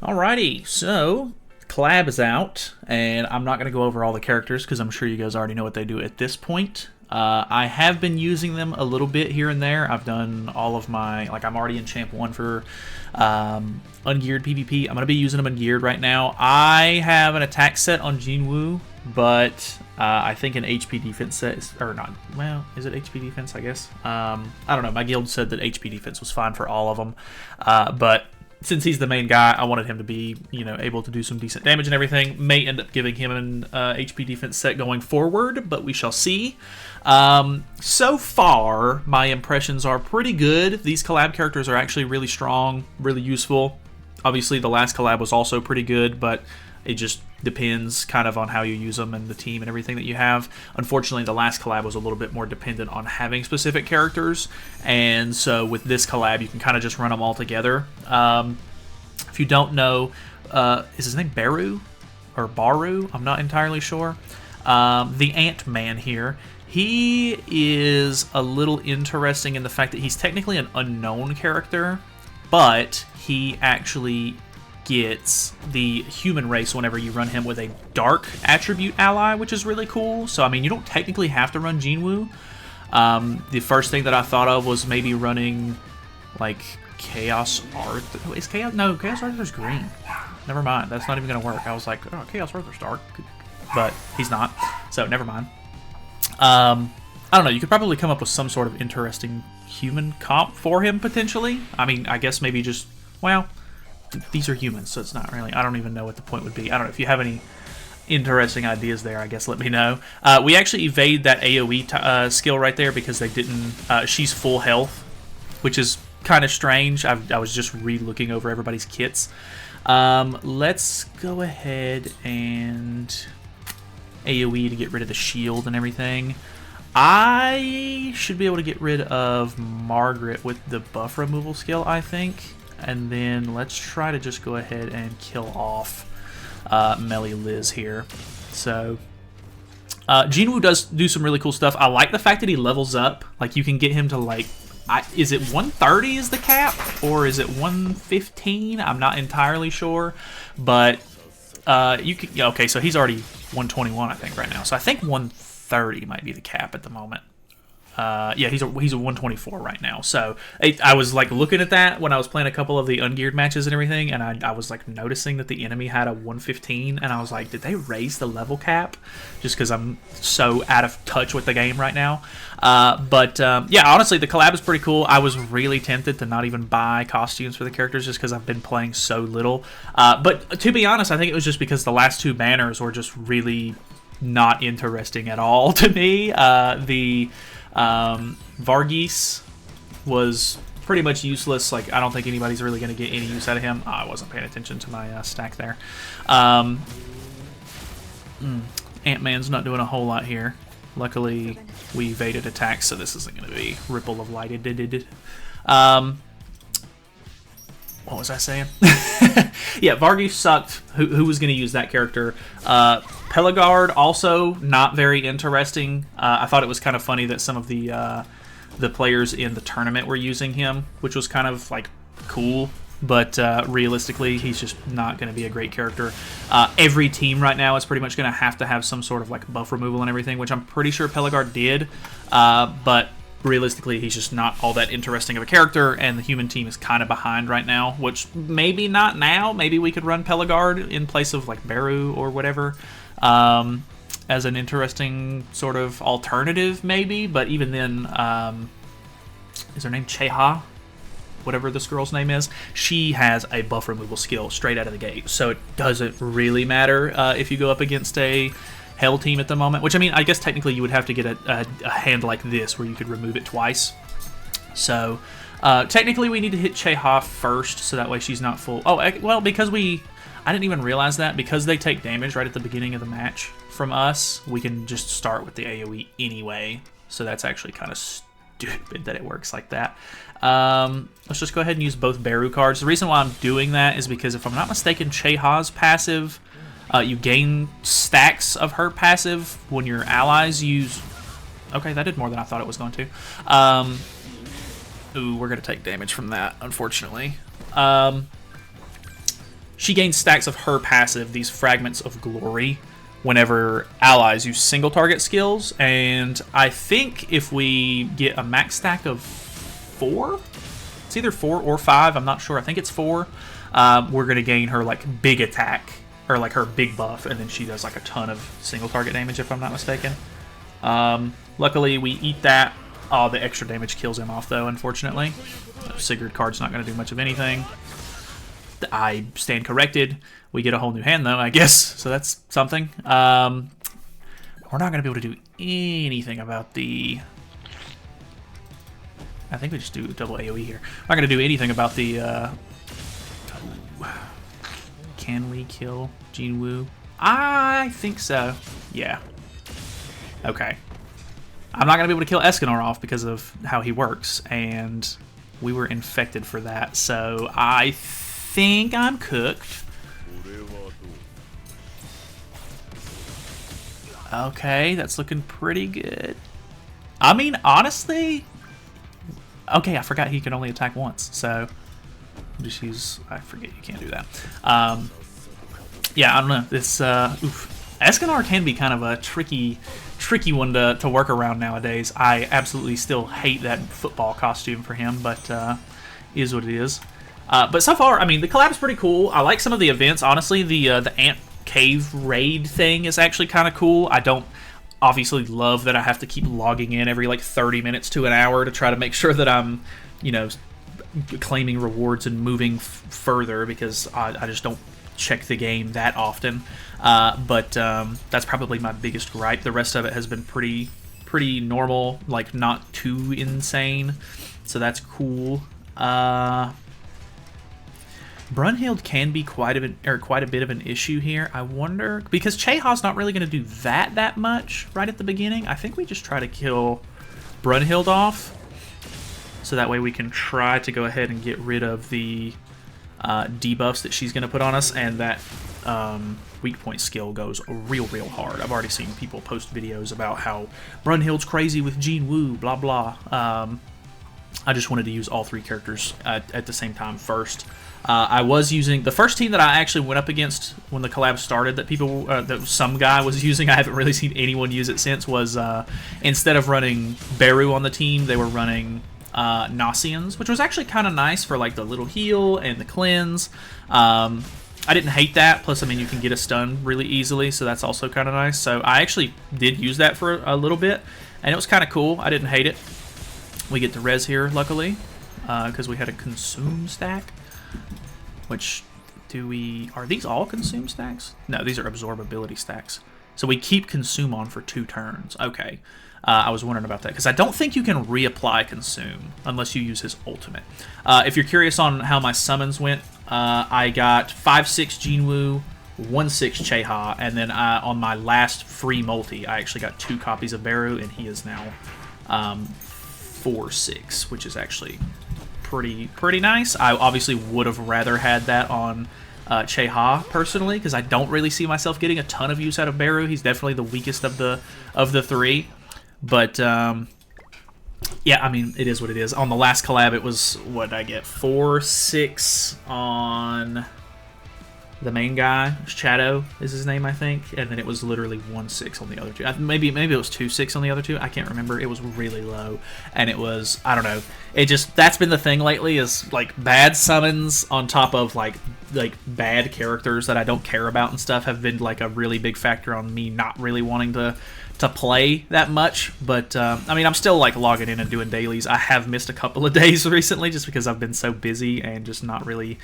Alrighty, so Collab is out, and I'm not going to go over all the characters because I'm sure you guys already know what they do at this point. I have been using them a little bit here and there. I've done all of my, like I'm already in Champ 1 for ungeared PvP. I'm going to be using them ungeared right now. I have an attack set on Jinwoo, but I think an HP defense set is, or not, well, is it HP defense, I guess? I don't know. My guild said that HP defense was fine for all of them, but since he's the main guy, I wanted him to be, able to do some decent damage and everything. May end up giving him an HP defense set going forward, but we shall see. So far, my impressions are pretty good. These collab characters are actually really strong, really useful. Obviously, the last collab was also pretty good, but it just depends kind of on how you use them and the team and everything that you have. Unfortunately, the last collab was a little bit more dependent on having specific characters, and so with this collab, you can kind of just run them all together. If you don't know, is his name Baru or Baru? I'm not entirely sure. The Ant-Man here, he is a little interesting in the fact that he's technically an unknown character, but he actually gets the human race whenever you run him with a dark attribute ally, which is really cool. So, I mean, you don't technically have to run Jinwoo. The first thing that I thought of was maybe running, like, Chaos Arthur. Is Chaos? No, Chaos Arthur's green. Never mind. That's not even going to work. I was like, oh, Chaos Arthur's dark. But he's not. So, never mind. I don't know. You could probably come up with some sort of interesting human comp for him, potentially. I mean, I guess maybe just, well, these are humans, so it's not really, I don't even know what the point would be. I don't know if you have any interesting ideas there, I guess let me know. We actually evade that AoE skill right there because they didn't, she's full health, which is kind of strange. I was just re-looking over everybody's kits. Let's go ahead and AoE to get rid of the shield and everything. I should be able to get rid of Margaret with the buff removal skill, I think. And then let's try to just go ahead and kill off Melly Liz here. So, Jinwoo does do some really cool stuff. I like the fact that he levels up. Like, you can get him to, like, is it 130 is the cap? Or is it 115? I'm not entirely sure. But, you can, okay, so he's already 121, I think, right now. So I think 130 might be the cap at the moment. Yeah, he's a 124 right now. So I was like looking at that when I was playing a couple of the ungeared matches and everything, and I was like noticing that the enemy had a 115, and I was like, did they raise the level cap? Just because I'm so out of touch with the game right now. But yeah, honestly, the collab is pretty cool. I was really tempted to not even buy costumes for the characters just because I've been playing so little. But to be honest, I think it was just because the last two banners were just really not interesting at all to me. Varghese was pretty much useless. Like, I don't think anybody's really going to get any use out of him. Oh, I wasn't paying attention to my stack there. Ant-Man's not doing a whole lot here. Luckily, we evaded attacks, so this isn't going to be Ripple of Light. What was I saying? Yeah, Varghese sucked. Who was going to use that character? Pelagard, also not very interesting. I thought it was kind of funny that some of the players in the tournament were using him, which was kind of like cool. But realistically, he's just not going to be a great character. Every team right now is pretty much going to have some sort of like buff removal and everything, which I'm pretty sure Pelagard did. But realistically, he's just not all that interesting of a character, and the human team is kind of behind right now, which maybe not now. Maybe we could run Pelagard in place of like Baru or whatever as an interesting sort of alternative, maybe. But even then, is her name Cheha? Whatever this girl's name is, she has a buff removal skill straight out of the gate, so it doesn't really matter if you go up against a Hell team at the moment, which, I mean, I guess technically you would have to get a hand like this where you could remove it twice. So technically we need to hit Cheha first, so that way she's not full. Oh, well, because I didn't even realize that. Because they take damage right at the beginning of the match from us, we can just start with the AoE anyway. So that's actually kind of stupid that it works like that. Let's just go ahead and use both Baru cards. The reason why I'm doing that is because, if I'm not mistaken, Cheha's passive, you gain stacks of her passive when your allies use... Okay, that did more than I thought it was going to. Ooh, we're going to take damage from that, unfortunately. she gains stacks of her passive, these Fragments of Glory, whenever allies use single target skills. And I think if we get a max stack of 4, it's either 4 or 5, I'm not sure, I think it's 4, we're going to gain her like big attack, or like her big buff, and then she does like a ton of single target damage if I'm not mistaken. Luckily we eat that. Oh, the extra damage kills him off though, unfortunately. Sigurd card's not going to do much of anything. I stand corrected. We get a whole new hand though, I guess, so that's something. We're not going to be able to do anything about the... I think we just do double AoE here. We're not going to do anything about the... Can we kill Jinwoo? I think so. Yeah. Okay. I'm not going to be able to kill Escanor off because of how he works, and we were infected for that, so I think I'm cooked. Okay, that's looking pretty good. I mean, honestly... Okay, I forgot he can only attack once, so... just use... I forget you can't do that. Yeah, I don't know. This, oof. Escanor can be kind of a tricky one to work around nowadays. I absolutely still hate that football costume for him, but is what it is. But so far, I mean, the collab is pretty cool. I like some of the events. Honestly, the Ant Cave raid thing is actually kind of cool. I don't obviously love that I have to keep logging in every like 30 minutes to an hour to try to make sure that I'm, you know, claiming rewards and moving further, because I just don't check the game that often. But that's probably my biggest gripe. The rest of it has been pretty normal, like not too insane, so that's cool. Brunhild can be quite a bit of an issue here. I wonder, because Cheha's not really going to do that much right at the beginning. I think we just try to kill Brunhild off, so that way we can try to go ahead and get rid of the debuffs that she's going to put on us, and that weak point skill goes real hard. I've already seen people post videos about how Brunhild's crazy with Jinwoo, blah blah. I just wanted to use all 3 characters at the same time first. I was using the first team that I actually went up against when the collab started, that some guy was using. I haven't really seen anyone use it since. Was instead of running Beru on the team, they were running Nasians, which was actually kind of nice for like the little heal and the cleanse. I didn't hate that. Plus, I mean, you can get a stun really easily, so that's also kind of nice. So I actually did use that for a little bit, and it was kind of cool. I didn't hate it. We get to res here, luckily, because we had a consume stack. Which, are these all consume stacks? No, these are absorbability stacks. So we keep consume on for 2 turns. Okay. I was wondering about that, because I don't think you can reapply consume unless you use his ultimate. If you're curious on how my summons went, I got 5/6 Jinwoo, 1/6 Cheha, and then on my last free multi, I actually got 2 copies of Beru, and he is now 4/6, which is actually pretty nice. I obviously would have rather had that on Cheha personally, because I don't really see myself getting a ton of use out of Beru. He's definitely the weakest of the 3. But yeah, I mean, it is what it is. On the last collab, it was, what did I get? 4/6 on the main guy. Shadow is his name, I think. And then it was literally 1/6 on the other 2. Maybe it was 2/6 on the other 2. I can't remember. It was really low. And it was, I don't know. It just, that's been the thing lately, is like bad summons on top of like bad characters that I don't care about and stuff have been like a really big factor on me not really wanting to play that much. But I mean, I'm still like logging in and doing dailies. I have missed a couple of days recently just because I've been so busy and just not really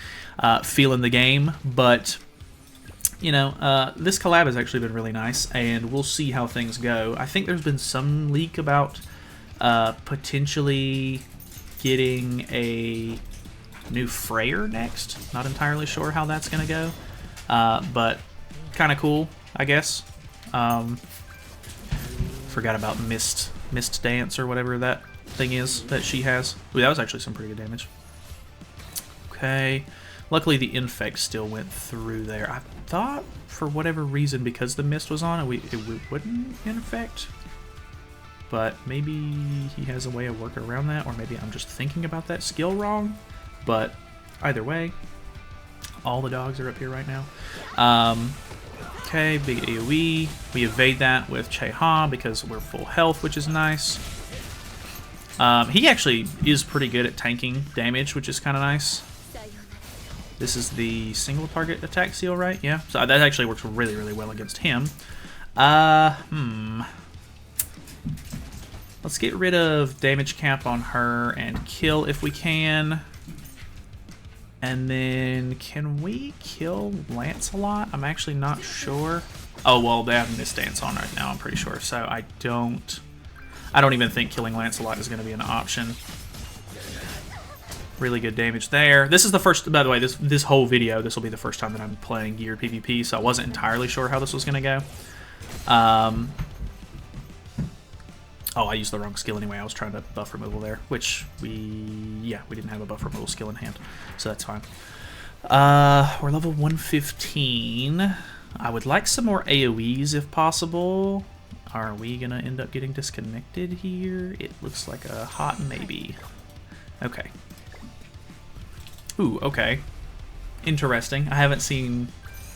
feeling the game. But you know, this collab has actually been really nice, and we'll see how things go. I think there's been some leak about potentially getting a new Freyr next. Not entirely sure how that's gonna go, but kind of cool, I guess. Forgot about Mist Dance or whatever that thing is that she has. Ooh, that was actually some pretty good damage. Okay. Luckily, the infect still went through there. I thought, for whatever reason, because the mist was on, it wouldn't infect. But maybe he has a way of working around that, or maybe I'm just thinking about that skill wrong. But either way, All the dogs are up here right now. Okay, big AoE. We evade that with Che-Ha because we're full health, which is nice. He actually is pretty good at tanking damage, which is kind of nice. This is the single target attack seal, right? Yeah, so that actually works really, really well against him. Let's get rid of damage cap on her and kill if we can. And then, can we kill Lancelot? I'm actually not sure. Oh, well, they have Misstance on right now, I'm pretty sure. So I don't even think killing Lancelot is going to be an option. Really good damage there. This is the first, by the way, this whole video, this will be the first time that I'm playing geared PvP, so I wasn't entirely sure how this was going to go. Oh, I used the wrong skill anyway. I was trying to buff removal there, which we didn't have a buff removal skill in hand, so that's fine. We're level 115. I would like some more AoEs if possible. Are we going to end up getting disconnected here? It looks like a hot maybe. Okay. Ooh, okay. Interesting. I haven't seen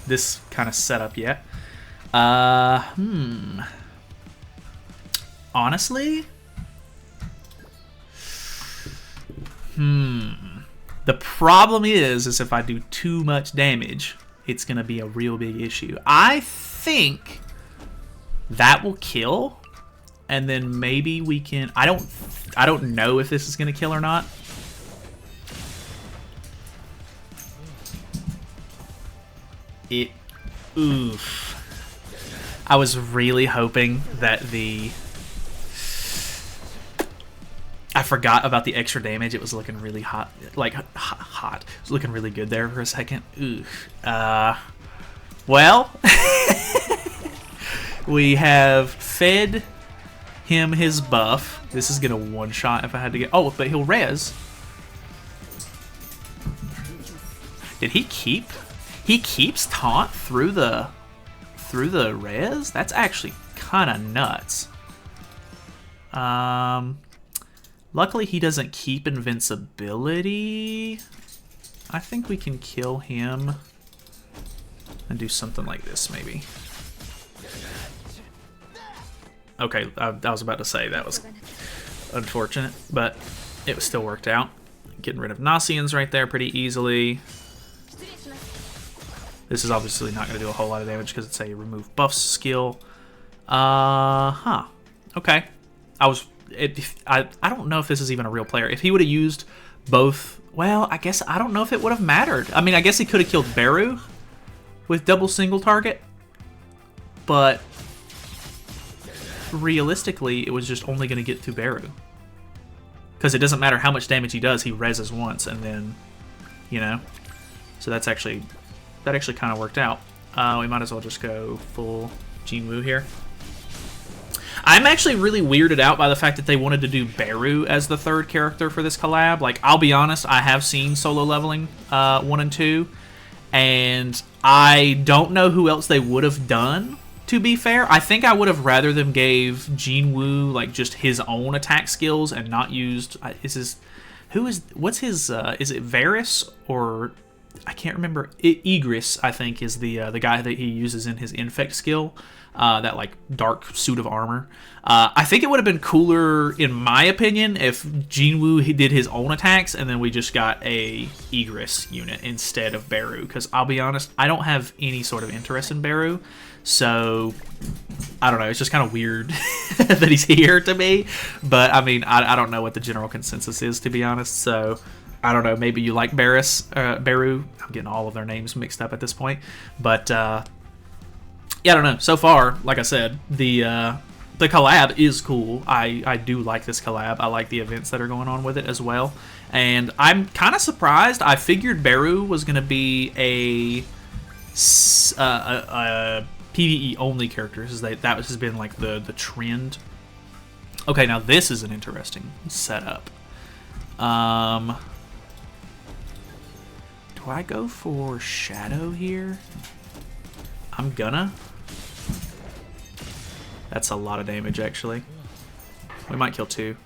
this kind of setup yet. Honestly? The problem is if I do too much damage, it's going to be a real big issue. I think that will kill, and then maybe we can... I don't know if this is going to kill or not. Oof. I was really hoping that I forgot about the extra damage. It was looking really hot. Like, hot. It was looking really good there for a second. Oof. Well, we have fed him his buff. This is gonna one-shot if I had to get... Oh, but he'll res. Did he keep... He keeps taunt through the res? That's actually kind of nuts. Luckily he doesn't keep invincibility. I think we can kill him and do something like this maybe. Okay, I was about to say that was unfortunate, but it still worked out. Getting rid of Nasians right there pretty easily. This is obviously not going to do a whole lot of damage because it's a remove buffs skill. Okay. I don't know if this is even a real player. If he would have used both... Well, I guess I don't know if it would have mattered. I mean, I guess he could have killed Beru with double single target. But realistically, it was just only going to get to Beru. Because it doesn't matter how much damage he does, he reses once and then, you know. So that's actually... That actually kind of worked out. We might as well just go full Jinwoo here. I'm actually really weirded out by the fact that they wanted to do Beru as the third character for this collab. Like, I'll be honest, I have seen solo leveling 1 and 2, and I don't know who else they would have done, to be fair. I think I would have rather them gave Jinwoo, like, just his own attack skills and not used... What's his... is it Varus or... I can't remember. Igris, I think, is the guy that he uses in his infect skill. That like dark suit of armor. I think it would have been cooler, in my opinion, if Jinwoo did his own attacks and then we just got a Igris unit instead of Beru. Because I'll be honest, I don't have any sort of interest in Beru. So I don't know. It's just kind of weird that he's here to me. But I mean, I don't know what the general consensus is, to be honest. So I don't know. Maybe you like Beru. I'm getting all of their names mixed up at this point. But yeah, I don't know. So far, like I said, the collab is cool. I do like this collab. I like the events that are going on with it as well. And I'm kind of surprised. I figured Beru was going to be a PvE only character. That has been like the trend. Okay, now this is an interesting setup. Do I go for Shadow here? I'm gonna. That's a lot of damage, actually. We might kill 2.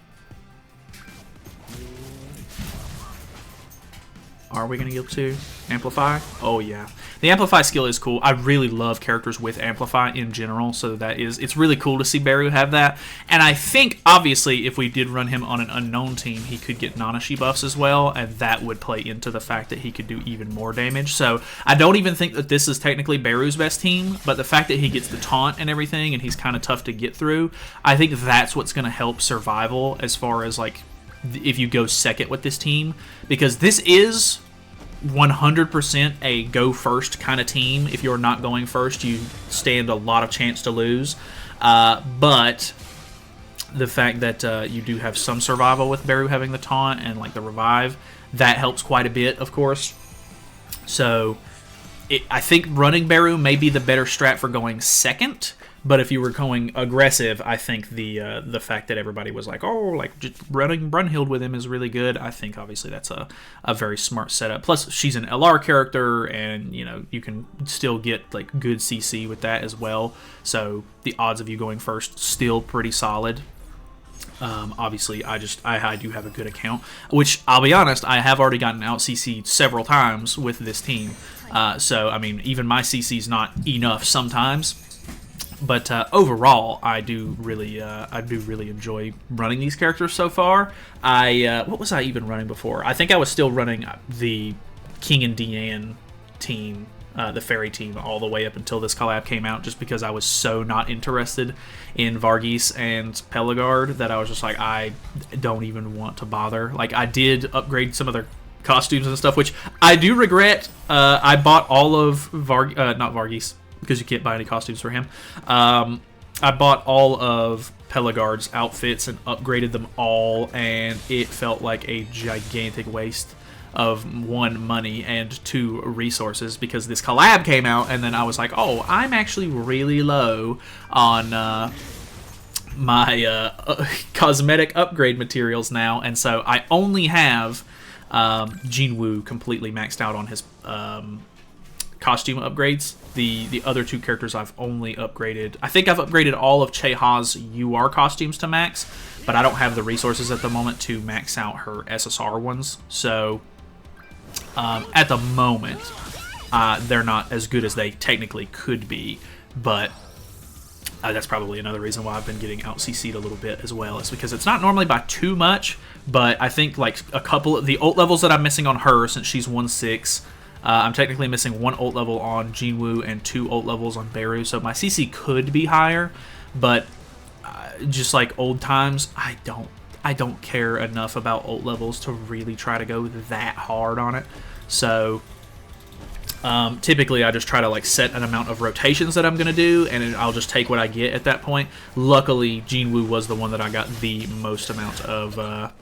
Are we going to get to Amplify? Oh, yeah. The Amplify skill is cool. I really love characters with Amplify in general, so it's really cool to see Beru have that. And I think, obviously, if we did run him on an unknown team, he could get Nanashi buffs as well, and that would play into the fact that he could do even more damage. So I don't even think that this is technically Beru's best team, but the fact that he gets the taunt and everything, and he's kind of tough to get through, I think that's what's going to help survival as far as, like, if you go second with this team, because this is 100% a go first kind of team. If you're not going first, you stand a lot of chance to lose, but the fact that you do have some survival with Beru having the taunt and like the revive, that helps quite a bit, of course. So I think running Beru may be the better strat for going second. But if you were going aggressive, I think the fact that everybody was like, oh, like just running Brunhild with him is really good. I think obviously that's a very smart setup. Plus, she's an LR character, and you know you can still get like good CC with that as well. So the odds of you going first still pretty solid. Obviously, I do have a good account, which I'll be honest, I have already gotten out CC'd several times with this team. So I mean, even my CC's not enough sometimes. But overall, I do really enjoy running these characters so far. What was I even running before? I think I was still running the King and Deanne team, the fairy team, all the way up until this collab came out, just because I was so not interested in Varghese and Pelagard that I was just like, I don't even want to bother. Like, I did upgrade some of their costumes and stuff, which I do regret. I bought all of not Varghese, because you can't buy any costumes for him. I bought all of Pelagard's outfits and upgraded them all, and it felt like a gigantic waste of 1, money, and 2, resources, because this collab came out, and then I was like, oh, I'm actually really low on my cosmetic upgrade materials now, and so I only have Jinwoo completely maxed out on his costume upgrades. The other 2 characters I've only upgraded. I think I've upgraded all of Cheha's UR costumes to max, but I don't have the resources at the moment to max out her SSR ones. So at the moment, they're not as good as they technically could be, but that's probably another reason why I've been getting out CC'd a little bit as well. It's because it's not normally by too much, but I think like a couple of the ult levels that I'm missing on her, since she's 1/6. I'm technically missing 1 ult level on Jinwoo and 2 ult levels on Beru, so my CC could be higher, but just like old times, I don't care enough about ult levels to really try to go that hard on it. So typically I just try to like set an amount of rotations that I'm going to do, and I'll just take what I get at that point. Luckily, Jinwoo was the one that I got the most amount of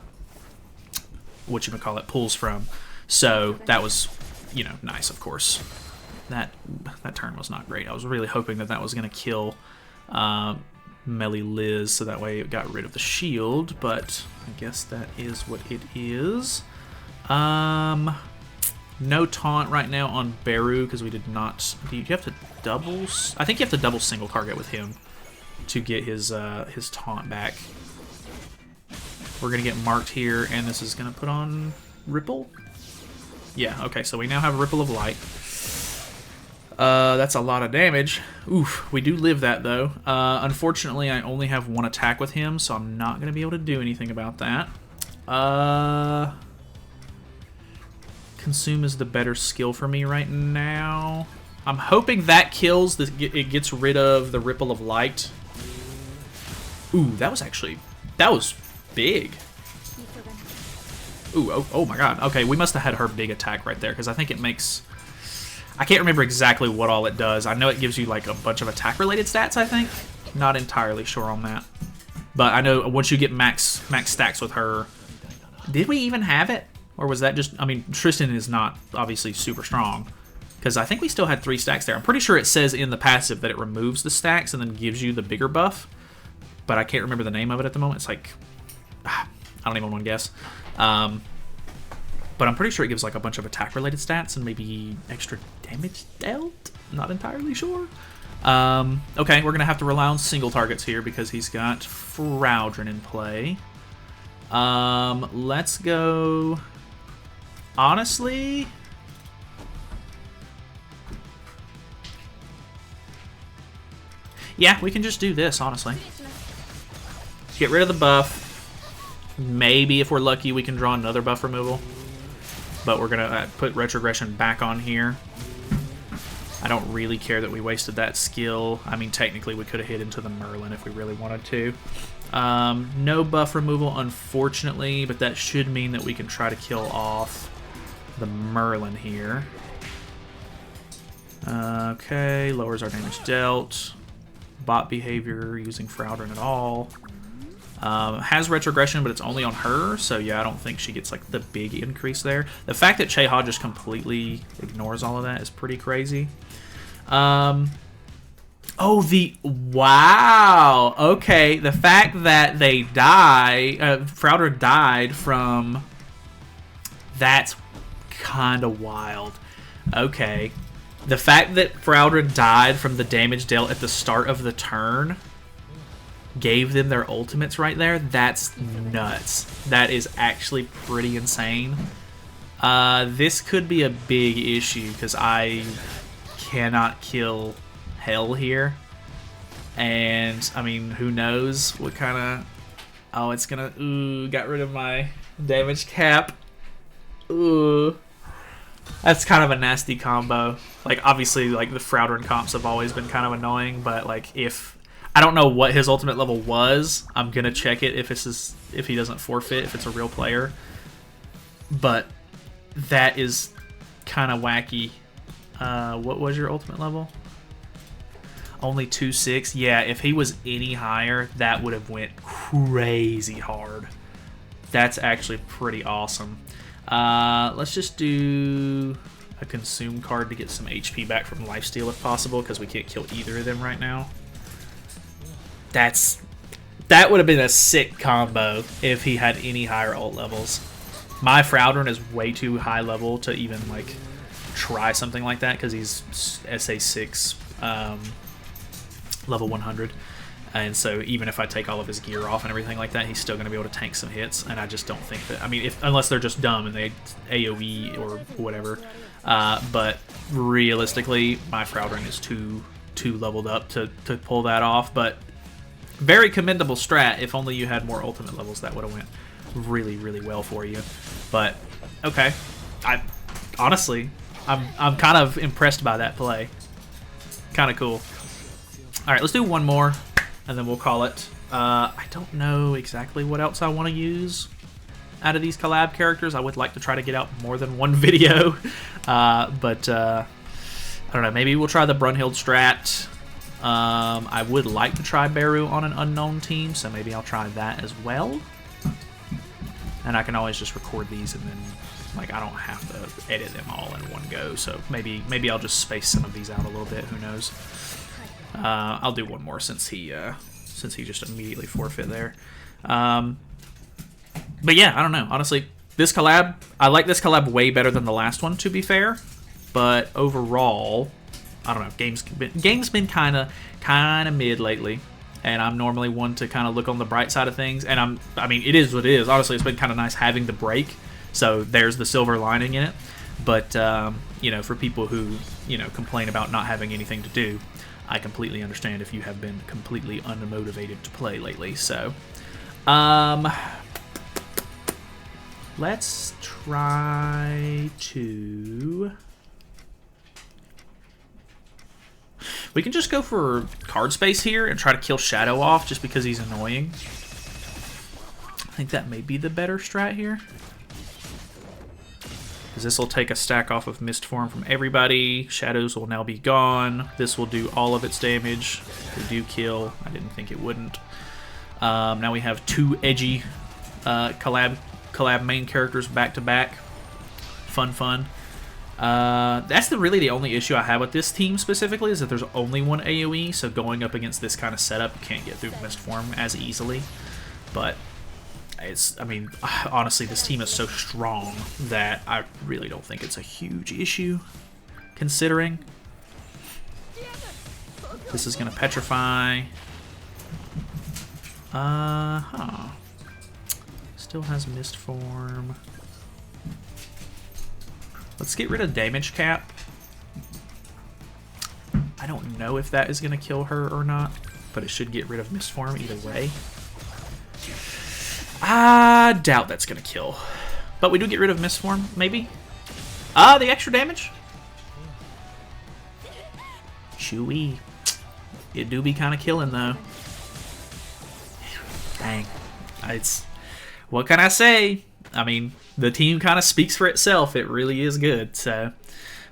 pulls from, so that was, you know, nice, of course. That turn was not great. I was really hoping that was going to kill Melee Liz, so that way it got rid of the shield, but I guess that is what it is. No taunt right now on Beru, because we did not... Do you have to double... I think you have to double single target with him to get his taunt back. We're going to get marked here, and this is going to put on Ripple? Yeah, okay, so we now have a Ripple of Light. That's a lot of damage. Oof, we do live that, though. Unfortunately, I only have 1 attack with him, so I'm not going to be able to do anything about that. Consume is the better skill for me right now. I'm hoping that kills, it gets rid of the Ripple of Light. Ooh, that was big. Ooh, oh my god. Okay, we must have had her big attack right there, because I think it makes... I can't remember exactly what all it does. I know it gives you like a bunch of attack-related stats, I think. Not entirely sure on that. But I know once you get max stacks with her... Did we even have it? Or was that just... I mean, Tristan is not obviously super strong, because I think we still had 3 stacks there. I'm pretty sure it says in the passive that it removes the stacks and then gives you the bigger buff. But I can't remember the name of it at the moment. It's like... I don't even want to guess. But I'm pretty sure it gives like a bunch of attack-related stats and maybe extra damage dealt? Not entirely sure. Okay, we're going to have to rely on single targets here because he's got Fraudrin in play. Let's go... Honestly, yeah, we can just do this, honestly. Get rid of the buff. Maybe, if we're lucky, we can draw another buff removal. But we're going to put retrogression back on here. I don't really care that we wasted that skill. I mean, technically, we could have hit into the Merlin if we really wanted to. No buff removal, unfortunately, but that should mean that we can try to kill off the Merlin here. Okay, lowers our damage dealt. Bot behavior using Frowdren at all. Has retrogression, but it's only on her, so yeah, I don't think she gets like the big increase there. The fact that Cheha just completely ignores all of that is pretty crazy. Oh, wow. Okay, the fact that they die, Frowdren died from, that's kind of wild. Okay. The fact that Frowdren died from the damage dealt at the start of the turn gave them their ultimates right there. That's nuts. That is actually pretty insane. This could be a big issue because I cannot kill Hell here. And, I mean, who knows what kind of... Oh, it's gonna... Ooh, got rid of my damage cap. Ooh. That's kind of a nasty combo. Like, obviously, like, the Frowdren comps have always been kind of annoying, but, like, if... I don't know what his ultimate level was. I'm gonna check it if he doesn't forfeit, if it's a real player. But that is kind of wacky. What was your ultimate level? Only 2-6. Yeah, if he was any higher, that would have went crazy hard. That's actually pretty awesome. Let's just do a consume card to get some HP back from lifesteal if possible, because we can't kill either of them right now. That would have been a sick combo if he had any higher ult levels. My Frowdren is way too high level to even like try something like that because he's SA6 level 100. And so even if I take all of his gear off and everything like that, he's still going to be able to tank some hits. And I just don't think that... I mean, unless they're just dumb and they AoE or whatever. But realistically, my Frowdren is too leveled up to pull that off. But very commendable strat. If only you had more ultimate levels, that would have went really, really well for you. But, okay. Honestly, I'm kind of impressed by that play. Kind of cool. Alright, let's do one more, and then we'll call it. I don't know exactly what else I want to use out of these collab characters. I would like to try to get out more than one video. But I don't know. Maybe we'll try the Brunhild strat. I would like to try Beru on an unknown team, so maybe I'll try that as well. And I can always just record these and then, like, I don't have to edit them all in one go. So maybe I'll just space some of these out a little bit. Who knows? I'll do one more since he just immediately forfeit there. But yeah, I don't know. Honestly, this collab, I like this collab way better than the last one, to be fair. But overall, I don't know. Game's been kind of mid lately, and I'm normally one to kind of look on the bright side of things. And I mean, it is what it is. Honestly, it's been kind of nice having the break. So there's the silver lining in it. But you know, for people who complain about not having anything to do, I completely understand if you have been completely unmotivated to play lately. So, let's try to... We can just go for card space here and try to kill Shadow off just because he's annoying. I think that may be the better strat here. Because this will take a stack off of Mist Form from everybody. Shadows will now be gone. This will do all of its damage. They do kill. I didn't think it wouldn't. Now we have two edgy collab main characters back to back. Fun. That's really the only issue I have with this team specifically, is that there's only one AoE, so going up against this kind of setup, you can't get through Mist Form as easily. But I mean, honestly, this team is so strong that I really don't think it's a huge issue, considering. This is going to petrify. Still has Mist Form. Let's get rid of damage cap. I don't know if that is going to kill her or not, but it should get rid of misform either way. I doubt that's going to kill. But we do get rid of misform, maybe? The extra damage? Chewy. It do be kind of killing, though. Dang. It's... What can I say? I mean, the team kind of speaks for itself. It really is good, so...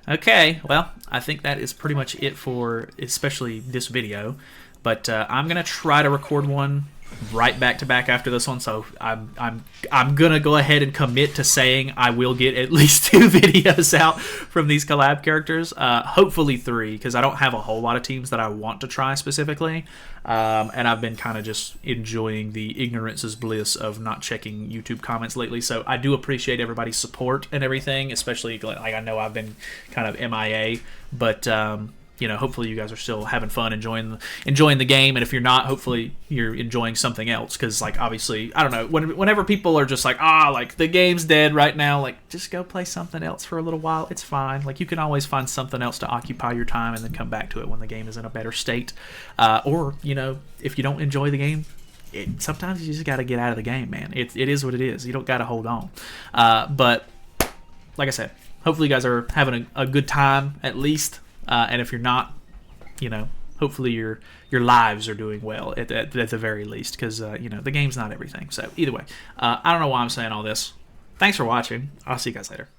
Okay, well, I think that is pretty much it for especially this video. But I'm going to try to record one right back to back after this one, so I'm gonna go ahead and commit to saying I will get at least 2 videos out from these collab characters, hopefully 3, because I don't have a whole lot of teams that I want to try specifically, and I've been kind of just enjoying the ignorance is bliss of not checking YouTube comments lately, so I do appreciate everybody's support and everything, especially like I know I've been kind of MIA, but you know, hopefully you guys are still having fun, enjoying the game, and if you're not, hopefully you're enjoying something else, because, like, obviously, I don't know, whenever people are just like, like, the game's dead right now, like, just go play something else for a little while, it's fine, like, you can always find something else to occupy your time and then come back to it when the game is in a better state, or, you know, if you don't enjoy the game, sometimes you just got to get out of the game, man. It is what it is. You don't got to hold on, but, like I said, hopefully you guys are having a good time, at least. And if you're not, you know, hopefully your lives are doing well at the very least, because you know, the game's not everything. So either way, I don't know why I'm saying all this. Thanks for watching. I'll see you guys later.